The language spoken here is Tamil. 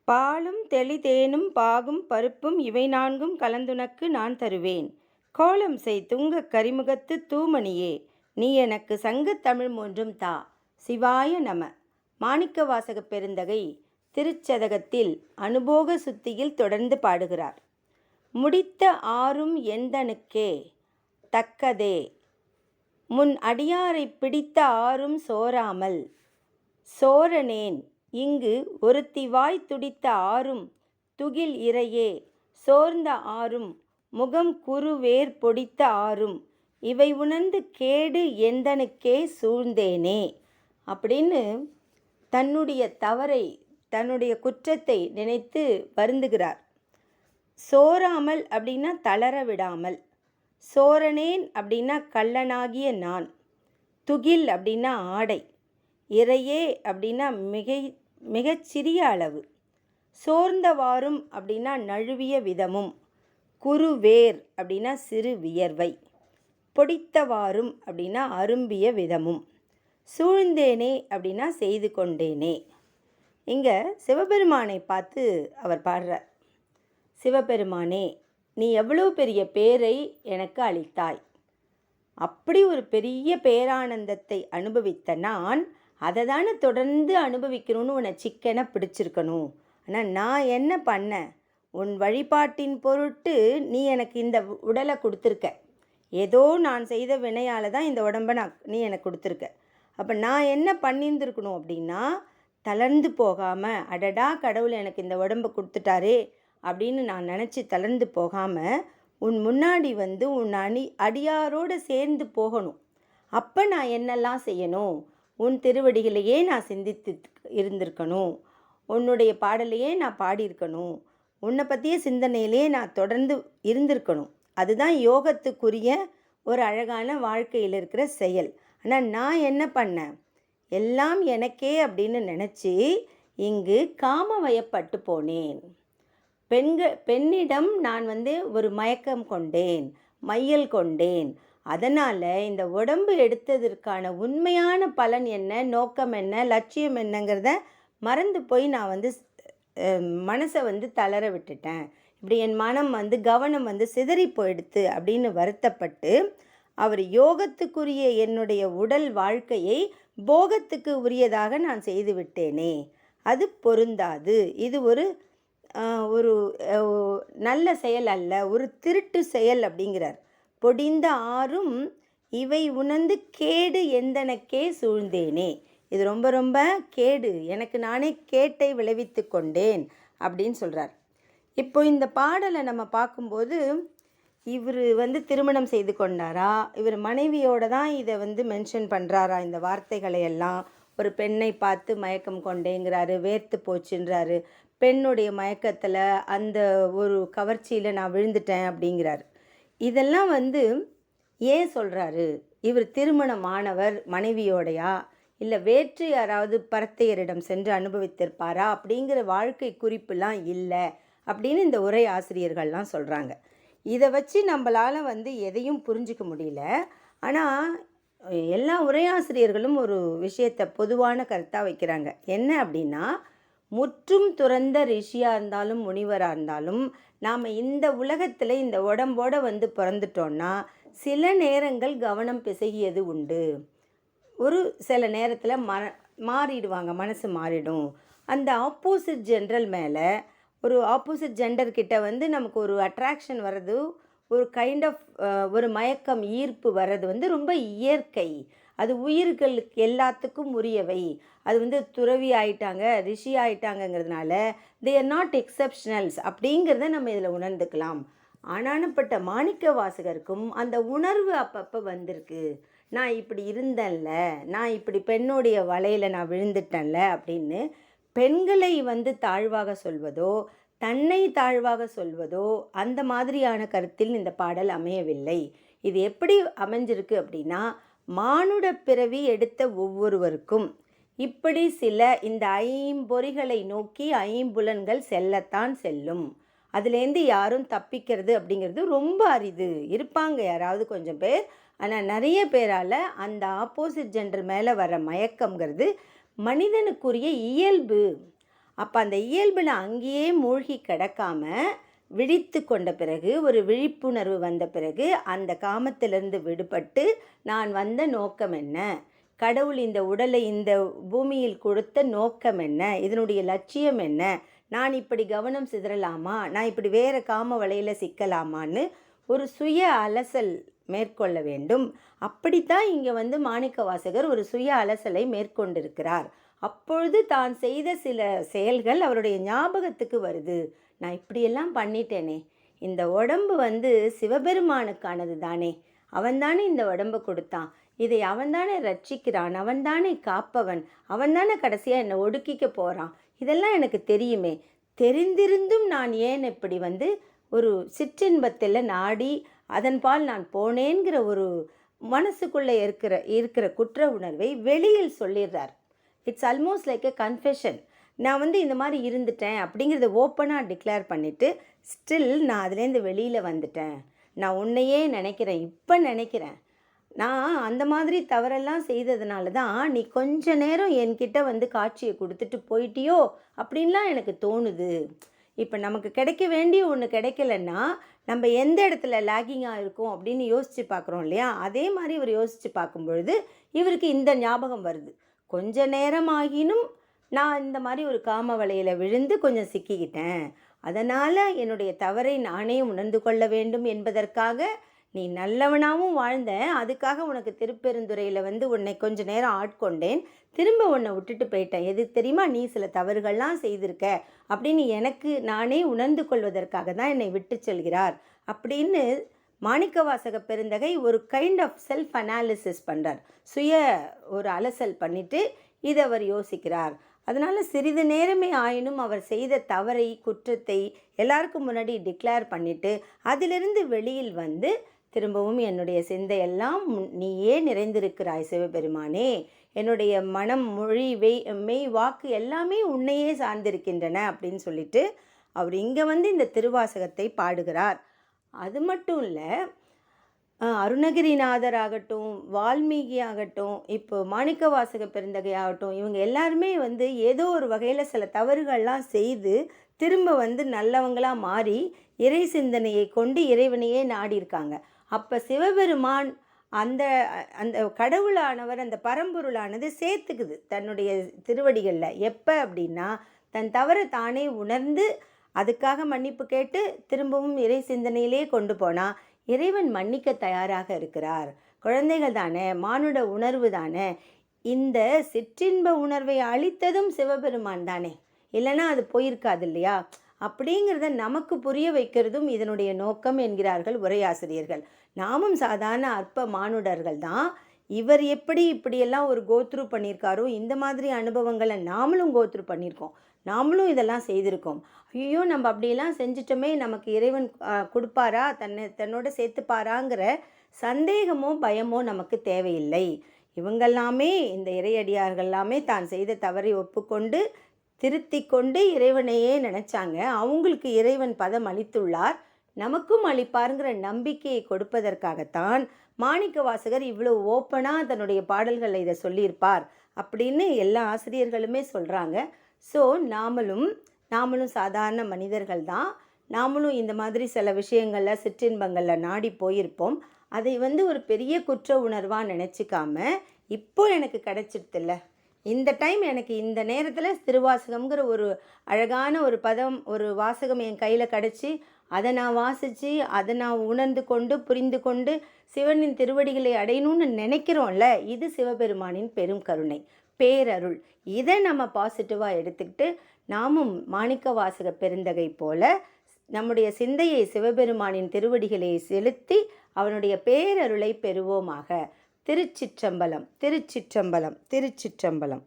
பாலும் தெளிதேனும் பாகும் பருப்பும் இவை நான்கும் கலந்துனக்கு நான் தருவேன். கோலம் செய் துங்கக் கரிமுகத்து தூமணியே, நீ எனக்கு சங்கத் தமிழ் மூன்றும் தா. சிவாய நம. மாணிக்கவாசகப் பெருந்தகை திருச்சதகத்தில் அனுபோக சுத்தியில் தொடர்ந்து பாடுகிறார். முடித்த ஆறும் எந்தனுக்கே தக்கதே, முன் அடியாரைப் பிடித்த ஆறும் சோராமல் சோரனேன், இங்கு ஒருத்தி வாய் துடித்த ஆறும் துகில் இறையே, சோர்ந்த ஆறும் முகம் குருவேர் பொடித்த ஆறும் இவை உணர்ந்து கேடு எந்தனுக்கே சூழ்ந்தேனே அப்படின்னு தன்னுடைய தவறை, தன்னுடைய குற்றத்தை நினைத்து வருந்துகிறார். சோராமல் அப்படின்னா தளர விடாமல், சோரனேன் அப்படின்னா கள்ளனாகிய நான், துகில் அப்படின்னா ஆடை, இறையே அப்படின்னா மிகச்சிறிய அளவு, சோர்ந்தவாறும் அப்படின்னா நழுவிய விதமும், குருவேர் அப்படின்னா சிறு வியர்வை, பொடித்தவாறும் அப்படின்னா அரும்பிய விதமும், சூழ்ந்தேனே அப்படின்னா செய்து கொண்டேனே. இங்கே சிவபெருமானை பார்த்து அவர் பாடுறார். சிவபெருமானே, நீ எவ்வளோ பெரிய பேரை எனக்கு அளித்தாய். அப்படி ஒரு பெரிய பேரானந்தத்தை அனுபவித்த நான் அதை தானே தொடர்ந்து அனுபவிக்கணும்னு உன்னை சிக்கனை பிடிச்சிருக்கணும். ஆனால் நான் என்ன பண்ணேன்? உன் வழிபாட்டின் பொருட்டு நீ எனக்கு இந்த உடலை கொடுத்துருக்க. ஏதோ நான் செய்த வினையால் தான் இந்த உடம்பை நீ எனக்கு கொடுத்துருக்க. அப்போ நான் என்ன பண்ணியிருந்துருக்கணும் அப்படின்னா, தளர்ந்து போகாமல், அடடா கடவுள் எனக்கு இந்த உடம்பை கொடுத்துட்டாரே அப்படின்னு நான் நினச்சி தளர்ந்து போகாமல் உன் முன்னாடி வந்து உன் அடியாரோடு சேர்ந்து போகணும். அப்போ நான் என்னெல்லாம் செய்யணும்? உன் திருவடிகளையே நான் சிந்தித்து இருந்திருக்கணும், உன்னுடைய பாடலையே நான் பாடியிருக்கணும், உன்னை பற்றிய சிந்தனையிலே நான் தொடர்ந்து இருந்திருக்கணும். அதுதான் யோகத்துக்குரிய ஒரு அழகான வாழ்க்கையில் இருக்கிற செயல். ஆனால் நான் என்ன பண்ணேன்? எல்லாம் எனக்கே அப்படின்னு நினச்சி இங்கு காமவயப்பட்டு போனேன். பெண்ணிடம் நான் ஒரு மயக்கம் கொண்டேன், மையல் கொண்டேன். அதனால் இந்த உடம்பு எடுத்ததற்கான உண்மையான பலன் என்ன, நோக்கம் என்ன, லட்சியம் என்னங்கிறத மறந்து போய் நான் மனசை தளர விட்டுட்டேன். இப்படி என் மனம் கவனம் சிதறி போயிடுத்து அப்படின்னு வருத்தப்பட்டு அவர் யோகத்துக்குரிய என்னுடைய உடல் வாழ்க்கையை போகத்துக்கு உரியதாக நான் செய்து விட்டேனே, அது பொருந்தாது. இது ஒரு நல்ல செயல் அல்ல, ஒரு திருட்டு செயல் அப்படிங்கிறார். பொடிந்த ஆறும் இவை உணர்ந்து கேடு எந்தனக்கே சூழ்ந்தேனே, இது ரொம்ப ரொம்ப கேடு, எனக்கு நானே கேட்டை விளைவித்து கொண்டேன் அப்படின்னு சொல்கிறார். இப்போ இந்த பாடலை நம்ம பார்க்கும்போது இவர் திருமணம் செய்து கொண்டாரா, இவர் மனைவியோடு தான் இதை மென்ஷன் பண்ணுறாரா? இந்த வார்த்தைகளை எல்லாம் ஒரு பெண்ணை பார்த்து மயக்கம் கொண்டேங்கிறாரு, வேர்த்து போச்சுன்றாரு, பெண்ணுடைய மயக்கத்தில் அந்த ஒரு கவர்ச்சியில் நான் விழுந்துட்டேன் அப்படிங்கிறாரு. இதெல்லாம் ஏன் சொல்கிறாரு? இவர் திருமணமானவர் மனைவியோடையா, இல்லை வேற்று யாராவது பரத்தையரிடம் சென்று அனுபவித்திருப்பாரா அப்படிங்கிற வாழ்க்கை குறிப்புலாம் இல்லை அப்படின்னு இந்த உரை ஆசிரியர்கள்லாம் சொல்கிறாங்க. இதை வச்சு நம்மளால் எதையும் புரிஞ்சிக்க முடியல. ஆனால் எல்லா உரையாசிரியர்களும் ஒரு விஷயத்தை பொதுவான கருத்தாக வைக்கிறாங்க. என்ன அப்படின்னா, முற்றும் துறந்த ரிஷியாக இருந்தாலும் முனிவராக இருந்தாலும் நாம் இந்த உலகத்தில் இந்த உடம்போடு பிறந்துட்டோன்னா சில நேரங்கள் கவனம் பிசகியது உண்டு. ஒரு சில நேரத்தில் மாறிடுவாங்க, மனசு மாறிடும். அந்த ஆப்போசிட் ஜெண்டர் மேலே, ஒரு ஆப்போசிட் ஜெண்டர்கிட்ட நமக்கு ஒரு அட்ராக்ஷன் வர்றது, ஒரு கைண்ட் ஆஃப் ஒரு மயக்கம், ஈர்ப்பு வர்றது ரொம்ப இயற்கை. அது உயிர்களுக்கு எல்லாத்துக்கும் உரியவை. அது துறவி ஆயிட்டாங்க, ரிஷி ஆயிட்டாங்கங்கிறதுனால தே ஆர் நாட் எக்ஸப்ஷனல்ஸ் அப்படிங்கிறத நம்ம இதில் உணர்ந்துக்கலாம். ஆனானப்பட்ட மாணிக்க வாசகருக்கும் அந்த உணர்வு அப்பப்போ வந்திருக்கு. நான் இப்படி இருந்தேன்ல, நான் இப்படி பெண்ணுடைய வலையில் நான் விழுந்துட்டேன்ல அப்படின்னு பெண்களை தாழ்வாக சொல்வதோ, தன்னை தாழ்வாக சொல்வதோ அந்த மாதிரியான கருத்தில் இந்த பாடல் அமையவில்லை. இது எப்படி அமைஞ்சிருக்கு அப்படின்னா, மானுட பிறவி எடுத்த ஒவ்வொருவருக்கும் இப்படி சில இந்த ஐம்பொறிகளை நோக்கி ஐம்புலன்கள் செல்லத்தான் செல்லும். அதுலேருந்து யாரும் தப்பிக்கிறது அப்படிங்கிறது ரொம்ப அரிது. இருப்பாங்க யாராவது கொஞ்சம் பேர், ஆனால் நிறைய பேரால் அந்த ஆப்போசிட் ஜெண்டர் மேலே வர மயக்கங்கிறது மனிதனுக்குரிய இயல்பு. அப்போ அந்த இயல்பில் அங்கேயே மூழ்கி கிடக்காம விழித்து கொண்ட பிறகு, ஒரு விழிப்புணர்வு வந்த பிறகு, அந்த காமத்திலிருந்து விடுபட்டு நான் வந்த நோக்கம் என்ன, கடவுள் இந்த உடலை இந்த பூமியில் கொடுத்த நோக்கம் என்ன, இதனுடைய லட்சியம் என்ன, நான் இப்படி கவனம் சிதறலாமா, நான் இப்படி வேறு காம வலையில் சிக்கலாமான்னு ஒரு சுய அலசல் மேற்கொள்ள வேண்டும். அப்படித்தான் இங்கே மாணிக்கவாசகர் ஒரு சுய அலசலை மேற்கொண்டிருக்கிறார். அப்பொழுது தான் செய்த சில செயல்கள் அவருடைய ஞாபகத்துக்கு வருது. நான் இப்படியெல்லாம் பண்ணிட்டேனே, இந்த உடம்பு சிவபெருமானுக்கானது தானே, அவன்தானே இந்த உடம்பை கொடுத்தான், இதை அவன்தானே ரட்சிக்கிறான், அவன்தானே காப்பவன், அவன்தானே கடைசியாக என்னை ஒடுக்கிக்க போகிறான், இதெல்லாம் எனக்கு தெரியுமே, தெரிந்திருந்தும் நான் ஏன் இப்படி ஒரு சிற்றின்பத்தில் நாடி அதன்பால் நான் போனேங்கிற ஒரு மனசுக்குள்ளே இருக்கிற குற்ற உணர்வை வெளியில் சொல்லிடுறார். It's almost like a confession. நான் இந்த மாதிரி இருந்துட்டேன் அப்படிங்கிறத ஓப்பனாக டிக்ளேர் பண்ணிவிட்டு, ஸ்டில் நான் அதுலேருந்து வெளியில் வந்துட்டேன், நான் உன்னையே நினைக்கிறேன், இப்போ நினைக்கிறேன், நான் அந்த மாதிரி தவறெல்லாம் செய்ததுனால தான் நீ கொஞ்ச நேரம் என்கிட்ட காட்சியை கொடுத்துட்டு போயிட்டியோ அப்படின்லாம் எனக்கு தோணுது. இப்போ நமக்கு கிடைக்க வேண்டிய ஒன்று கிடைக்கலன்னா நம்ம எந்த இடத்துல லேகிங்காக இருக்கும் அப்படின்னு யோசித்து பார்க்குறோம் இல்லையா, அதே மாதிரி இவர் யோசித்து பார்க்கும் பொழுது இவருக்கு இந்த ஞாபகம் வருது. கொஞ்ச நேரமாகினும் நான் இந்த மாதிரி ஒரு காம வலையில் விழுந்து கொஞ்சம் சிக்கிக்கிட்டேன், அதனால் என்னுடைய தவறை நானே உணர்ந்து கொள்ள வேண்டும் என்பதற்காக நீ நல்லவனாகவும் வாழ்ந்த, அதுக்காக உனக்கு திருப்பெருந்துறையில் உன்னை கொஞ்ச நேரம் ஆட்கொண்டேன், திரும்ப உன்னை விட்டுட்டு போயிட்டேன், எது தெரியுமா, நீ சில தவறுகள்லாம் செய்திருக்க அப்படின்னு எனக்கு நானே உணர்ந்து கொள்வதற்காக தான் என்னை விட்டு செல்கிறார் அப்படின்னு மாணிக்கவாசக பெருந்தகை ஒரு கைண்ட் ஆஃப் செல்ஃப் அனாலிசிஸ் பண்ணுறார். சுய ஒரு அலசல் பண்ணிவிட்டு இதை அவர் யோசிக்கிறார். அதனால் சிறிது நேரமே ஆயினும் அவர் செய்த தவறை, குற்றத்தை எல்லாருக்கும் முன்னாடி டிக்ளேர் பண்ணிவிட்டு அதிலிருந்து வெளியில் திரும்பவும் என்னுடைய சிந்தையெல்லாம் நீயே நிறைந்திருக்கிறாய் சிவபெருமானே, என்னுடைய மனம், மொழி, மெய், வாக்கு எல்லாமே உன்னையே சார்ந்திருக்கின்றன அப்படின்னு சொல்லிட்டு அவர் இங்கே இந்த திருவாசகத்தை பாடுகிறார். அது மட்டும் இல்லை, அருணகிரிநாதர் ஆகட்டும், வால்மீகி ஆகட்டும், இப்போ மாணிக்கவாசக பெருந்தகை ஆகட்டும், இவங்க எல்லாருமே ஏதோ ஒரு வகையில் சில தவறுகள்லாம் செய்து திரும்ப நல்லவங்களாக மாறி இறை சிந்தனையை கொண்டு இறைவனையே நாடியிருக்காங்க. அப்போ சிவபெருமான் அந்த அந்த கடவுளானவர், அந்த பரம்பொருளானது சேர்த்துக்குது தன்னுடைய திருவடிகளில். எப்போ அப்படின்னா தன் தவறை தானே உணர்ந்து அதுக்காக மன்னிப்பு கேட்டு திரும்பவும் இறை சிந்தனையிலே கொண்டு போனால் இறைவன் மன்னிக்க தயாராக இருக்கிறார். குழந்தைகள் தானே, மானுட உணர்வு தானே, இந்த சிற்றின்ப உணர்வை அளித்ததும் சிவபெருமான் தானே, இல்லைன்னா அது போயிருக்காது இல்லையா, அப்படிங்கிறத நமக்கு புரிய வைக்கிறதும் இதனுடைய நோக்கம் என்கிறார்கள் உரையாசிரியர்கள். நாமும் சாதாரண அற்ப மானுடர்கள் தான். இவர் எப்படி இப்படியெல்லாம் ஒரு கோத்ரூ பண்ணியிருக்காரோ இந்த மாதிரி அனுபவங்களை நாமளும் கோத்ரூ பண்ணியிருக்கோம், நாமளும் இதெல்லாம் செய்திருக்கோம். ஐயோ நம்ம அப்படியெல்லாம் செஞ்சிட்டோமே, நமக்கு இறைவன் கொடுப்பாரா, தன்னோட சேர்த்துப்பாராங்கிற சந்தேகமோ பயமோ நமக்கு தேவையில்லை. இவங்கெல்லாமே, இந்த இறையடியார்கள் எல்லாமே தான் செய்த தவறை ஒப்புக்கொண்டு திருத்தி கொண்டு இறைவனையே நினச்சாங்க. அவங்களுக்கு இறைவன் பதம் அளித்துள்ளார், நமக்கும் அளிப்பாருங்கிற நம்பிக்கையை கொடுப்பதற்காகத்தான் மாணிக்கவாசகர் இவ்வளோ ஓப்பனாக தன்னுடைய பாடல்களில் இதை சொல்லியிருப்பார் அப்படின்னு எல்லா ஆசிரியர்களுமே சொல்கிறாங்க. ஸோ நாமளும் சாதாரண மனிதர்கள் தான். நாமளும் இந்த மாதிரி சில விஷயங்களில், சிற்றின்பங்களில் நாடி போயிருப்போம். அதை ஒரு பெரிய குற்ற உணர்வாக நினச்சிக்காம, இப்போ எனக்கு கிடைச்சிடுதில்ல, இந்த டைம் எனக்கு இந்த நேரத்தில் திருவாசகம்ங்கிற ஒரு அழகான ஒரு பதம், ஒரு வாசகம் என் கையில் கிடச்சி அதை நான் வாசித்து அதை நான் உணர்ந்து கொண்டு புரிந்து கொண்டு சிவனின் திருவடிகளை அடையணும்னு நினைக்கிறோம்ல, இது சிவபெருமானின் பெரும் கருணை, பேரருள். இதை நம்ம பாசிட்டிவாக எடுத்துக்கிட்டு நாமும் மாணிக்கவாசக பெருந்தகை போல நம்முடைய சிந்தையை சிவபெருமானின் திருவடிகளை செலுத்தி அவனுடைய பேரருளை பெறுவோமாக. திருச்சிற்றம்பலம், திருச்சிற்றம்பலம், திருச்சிற்றம்பலம்.